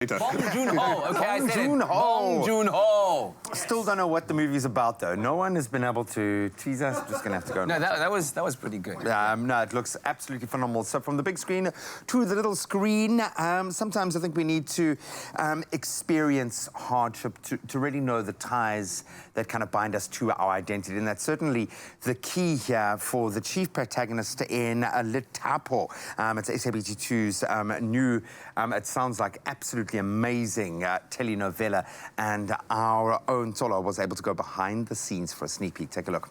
Bong Joon-ho. Okay, I said it. Bong Joon-ho. Still don't know what the movie's about, though. No one has been able to tease us. Just gonna have to go. No, that was pretty good. No, it looks absolutely phenomenal. So from the big screen to the little screen, sometimes I think we need to experience hardship to really know the ties that kind of bind us to our identity. And that's certainly the key here for the chief protagonist in Lithapo. It's SABC2's new, it sounds like absolutely amazing telenovela, and our own Tsholo was able to go behind the scenes for a sneak peek. Take a look.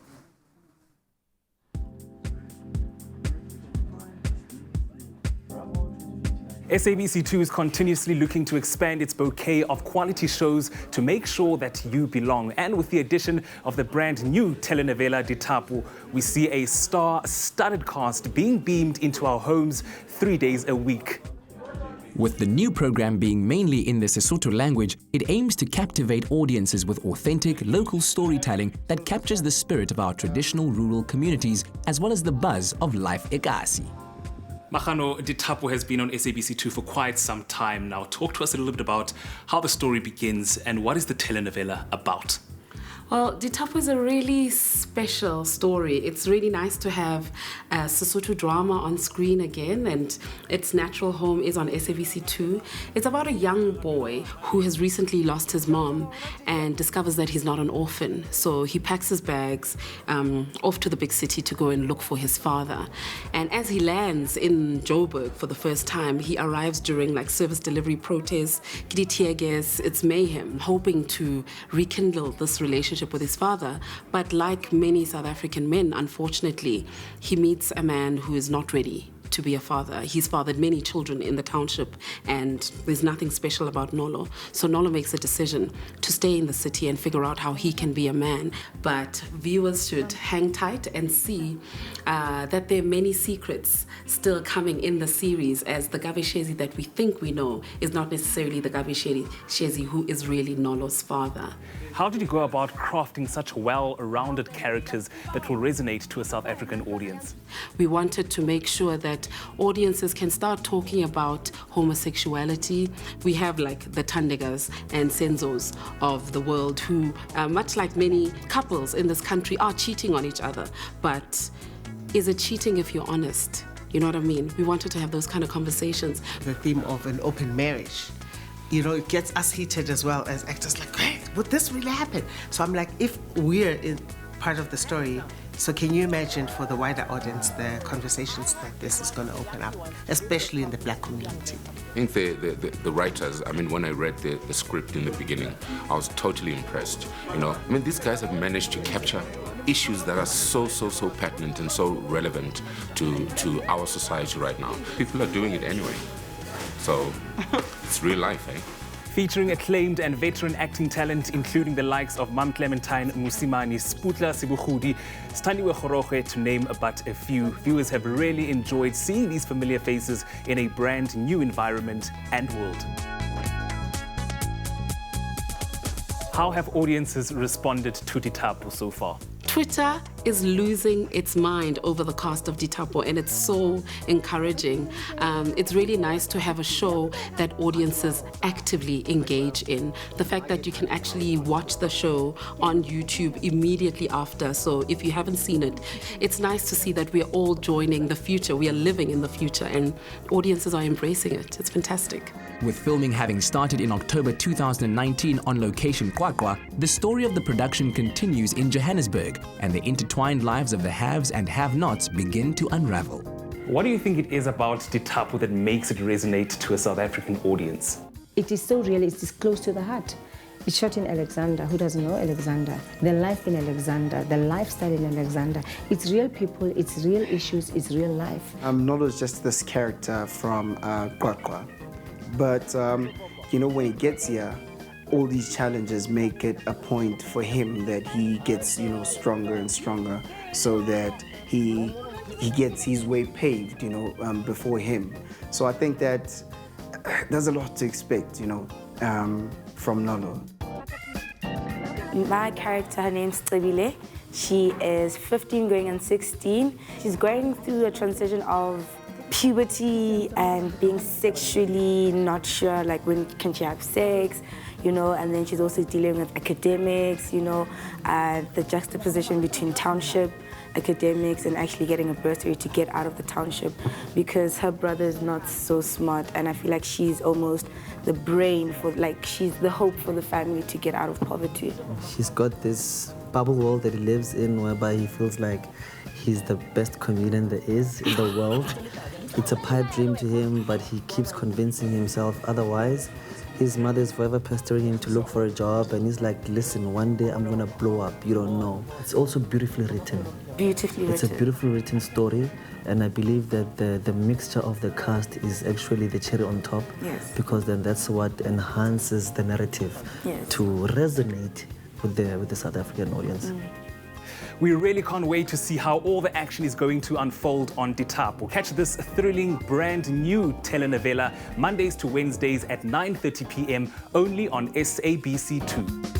SABC2 is continuously looking to expand its bouquet of quality shows to make sure that you belong. And with the addition of the brand new telenovela Lithapo, we see a star-studded cast being beamed into our homes 3 days a week. With the new program being mainly in the Sesotho language, it aims to captivate audiences with authentic, local storytelling that captures the spirit of our traditional rural communities, as well as the buzz of life ekasi. Magano, Lithapo has been on SABC2 for quite some time now. Talk to us a little bit about how the story begins and what is the telenovela about? Well, Lithapo is a really special story. It's really nice to have Sesotho drama on screen again, and its natural home is on SABC2. It's about a young boy who has recently lost his mom and discovers that he's not an orphan. So he packs his bags off to the big city to go and look for his father. And as he lands in Joburg for the first time, he arrives during like service delivery protests, it's mayhem, hoping to rekindle this relationship with his father. But like many South African men, unfortunately, he meets a man who is not ready to be a father. He's fathered many children in the township, and there's nothing special about Nolo. So Nolo makes a decision to stay in the city and figure out how he can be a man. But viewers should hang tight and see that there are many secrets still coming in the series, as the Gavi Shezi that we think we know is not necessarily the Gavi Shezi who is really Nolo's father. How did you go about crafting such well-rounded characters that will resonate to a South African audience? We wanted to make sure that audiences can start talking about homosexuality. We have like the Tandegas and Senzos of the world who, much like many couples in this country, are cheating on each other. But is it cheating if you're honest? You know what I mean? We wanted to have those kind of conversations. The theme of an open marriage, you know, it gets us heated as well as actors, like, hey, would this really happen? So I'm like, if we're in part of the story, so can you imagine for the wider audience the conversations that this is going to open up, especially in the Black community? I think the writers, I mean, when I read the script in the beginning, I was totally impressed. You know, I mean, these guys have managed to capture issues that are so pertinent and so relevant to our society right now. People are doing it anyway. So it's real life, eh? Featuring acclaimed and veteran acting talent, including the likes of Mam Clementine Musimani, Sputla Sibukhudi, Staniwe Khoroge, to name but a few. Viewers have really enjoyed seeing these familiar faces in a brand new environment and world. How have audiences responded to Lithapo so far? Twitter is losing its mind over the cast of Lithapo, and it's so encouraging. It's really nice to have a show that audiences actively engage in. The fact that you can actually watch the show on YouTube immediately after. So if you haven't seen it, it's nice to see that we're all joining the future. We are living in the future, and audiences are embracing it. It's fantastic. With filming having started in October 2019 on location Kwakwa, the story of the production continues in Johannesburg, and the intertwined lives of the haves and have-nots begin to unravel. What do you think it is about Lithapo that makes it resonate to a South African audience? It is so real, it is close to the heart. It's shot in Alexander. Who doesn't know Alexander? The life in Alexander, the lifestyle in Alexander. It's real people, it's real issues, it's real life. Nolo is just this character from Kwakwa. But, you know, when he gets here, all these challenges make it a point for him that he gets, you know, stronger and stronger, so that he gets his way paved, you know, before him. So I think that there's a lot to expect, you know, from Nolo. My character, her name's Tsebile. She is 15 going on 16. She's going through a transition of puberty and being sexually not sure, like when can she have sex, you know, and then she's also dealing with academics, you know, the juxtaposition between township academics and actually getting a bursary to get out of the township because her brother is not so smart, and I feel like she's almost the brain for, like, she's the hope for the family to get out of poverty. She's got this bubble world that he lives in whereby he feels like he's the best comedian there is in the world. It's a pipe dream to him, but he keeps convincing himself otherwise. His mother is forever pestering him to look for a job, and he's like, listen, one day I'm gonna blow up, you don't know. It's also beautifully written. Beautifully written. It's a beautifully written story, and I believe that the mixture of the cast is actually the cherry on top. Yes. Because then that's what enhances the narrative to resonate with the South African audience. We really can't wait to see how all the action is going to unfold on Lithapo. Catch this thrilling brand new telenovela Mondays to Wednesdays at 9:30 p.m. only on SABC2.